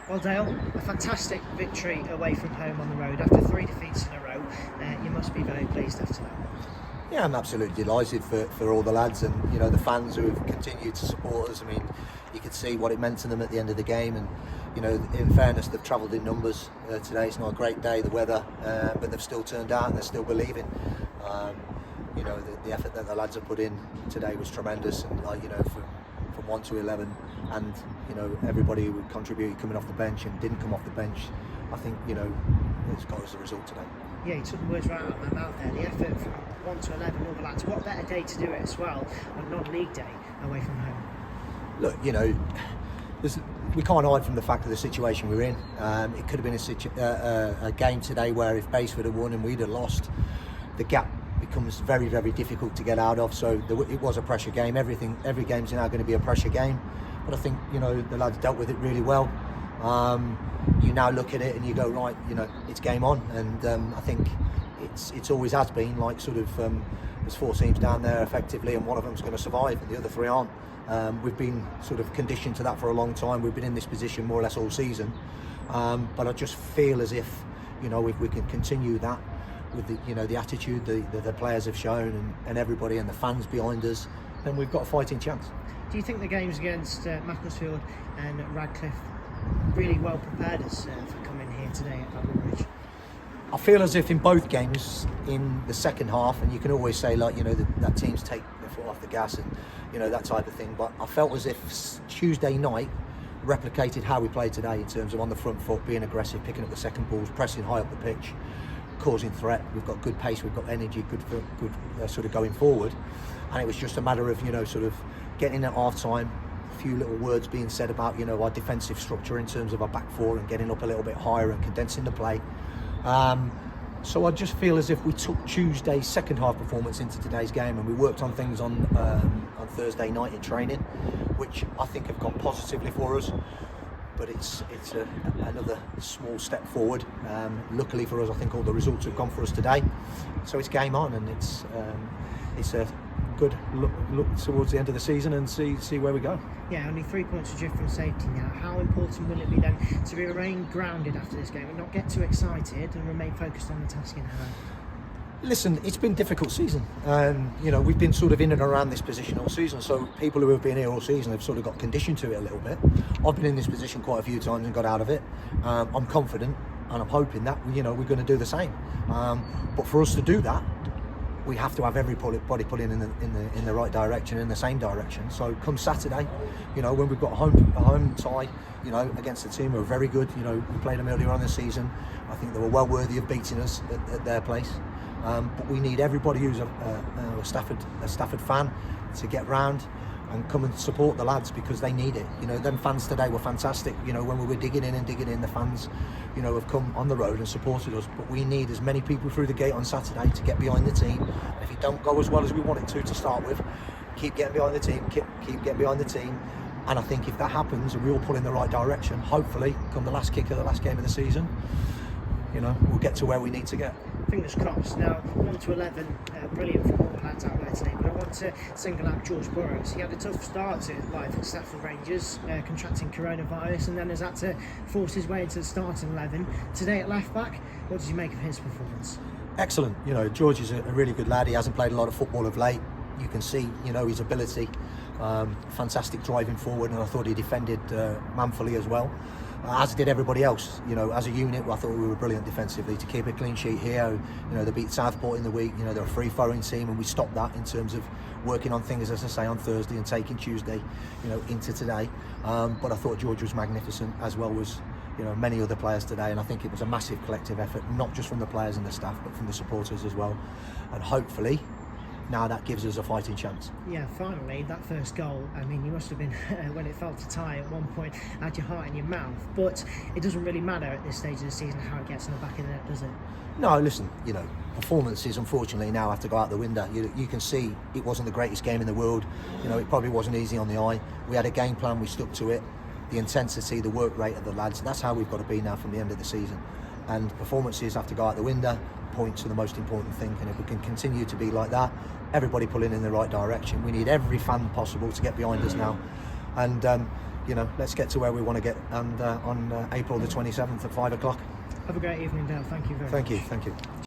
Well, Dale, a fantastic victory away from home on the road after 3 defeats in a row. You must be very pleased after that. Yeah, I'm absolutely delighted for all the lads and the fans who have continued to support us. I mean, you could see what it meant to them at the end of the game, and in fairness, they've travelled in numbers today. It's not a great day, the weather, but they've still turned out and they're still believing. The effort that the lads have put in today was tremendous, and from 1 to 11, and everybody who contributed coming off the bench and didn't come off the bench, I think it's got us the result today. Yeah, you took the words right out of my mouth there. The effort from 1 to 11, all the lads. What better day to do it as well on non-league day away from home? Look, we can't hide from the fact of the situation we're in. It could have been a game today where if Belford had won and we'd have lost, the gap becomes very, very difficult to get out of. So it was a pressure game. Every game's now going to be a pressure game. But I think the lads dealt with it really well. You now look at it and you go, right, it's game on. And I think it's always has been like there's 4 teams down there effectively, and one of them's going to survive and the other 3 aren't. We've been sort of conditioned to that for a long time. We've been in this position more or less all season. But I just feel as if if we can continue that with the attitude the players have shown and everybody and the fans behind us, then we've got a fighting chance. Do you think the games against Macclesfield and Radcliffe really well prepared us for coming here today at Bamber Bridge? I feel as if in both games in the second half, and you can always say that teams take their foot off the gas and that type of thing, but I felt as if Tuesday night replicated how we played today in terms of on the front foot, being aggressive, picking up the second balls, pressing high up the pitch, causing threat. We've got good pace, we've got energy, good sort of going forward, and it was just a matter of sort of getting in at half time, a few little words being said about our defensive structure in terms of our back four and getting up a little bit higher and condensing the play. So I just feel as if we took Tuesday's second half performance into today's game, and we worked on things on Thursday night in training, which I think have gone positively for us. But it's another small step forward. Luckily for us, I think all the results have gone for us today. So it's game on, and it's a good look towards the end of the season and see where we go. Yeah, only 3 points adrift from safety now. How important will it be then to remain grounded after this game and not get too excited and remain focused on the task in hand? Listen, it's been a difficult season. We've been sort of in and around this position all season, so people who have been here all season have sort of got conditioned to it a little bit. I've been in this position quite a few times and got out of it. I'm confident and I'm hoping that we're going to do the same. But for us to do that, we have to have everybody pulling in the right direction, in the same direction. So come Saturday, when we've got a home tie, against a team who are very good. We played them earlier on this season. I think they were well worthy of beating us at their place. But we need everybody who's a Stafford fan to get round and come and support the lads, because they need it. Them fans today were fantastic. When we were digging in, the fans, have come on the road and supported us. But we need as many people through the gate on Saturday to get behind the team. And if it don't go as well as we want it to start with, keep getting behind the team, keep getting behind the team. And I think if that happens and we all pull in the right direction, hopefully, come the last kick of the last game of the season, we'll get to where we need to get. Fingers crossed. Now, 1 to 11, brilliant from all the lads out there today, but I want to single out George Burrows. He had a tough start to life at Stafford Rangers, contracting coronavirus, and then has had to force his way into the starting 11. Today at left back, what did you make of his performance? Excellent. George is a really good lad. He hasn't played a lot of football of late. You can see, his ability. Fantastic driving forward, and I thought he defended manfully as well. As did everybody else. As a unit, I thought we were brilliant defensively to keep a clean sheet here. They beat Southport in the week. They're a free-flowing team, and we stopped that in terms of working on things, as I say, on Thursday and taking Tuesday, into today. But I thought George was magnificent, as well as many other players today, and I think it was a massive collective effort, not just from the players and the staff, but from the supporters as well. And hopefully, now that gives us a fighting chance. Yeah, finally, that first goal, I mean, you must have been, when it fell to tie at one point, had your heart in your mouth. But it doesn't really matter at this stage of the season how it gets in the back of the net, does it? No, listen, performances unfortunately now have to go out the window. You can see it wasn't the greatest game in the world. It probably wasn't easy on the eye. We had a game plan, we stuck to it. The intensity, the work rate of the lads, that's how we've got to be now from the end of the season. And performances have to go out the window. Points are the most important thing, and if we can continue to be like that, everybody pulling in the right direction. We need every fan possible to get behind us now, and let's get to where we want to get, and on April the 27th at 5 o'clock. Have a great evening, Dale. Thank you very much. Thank you.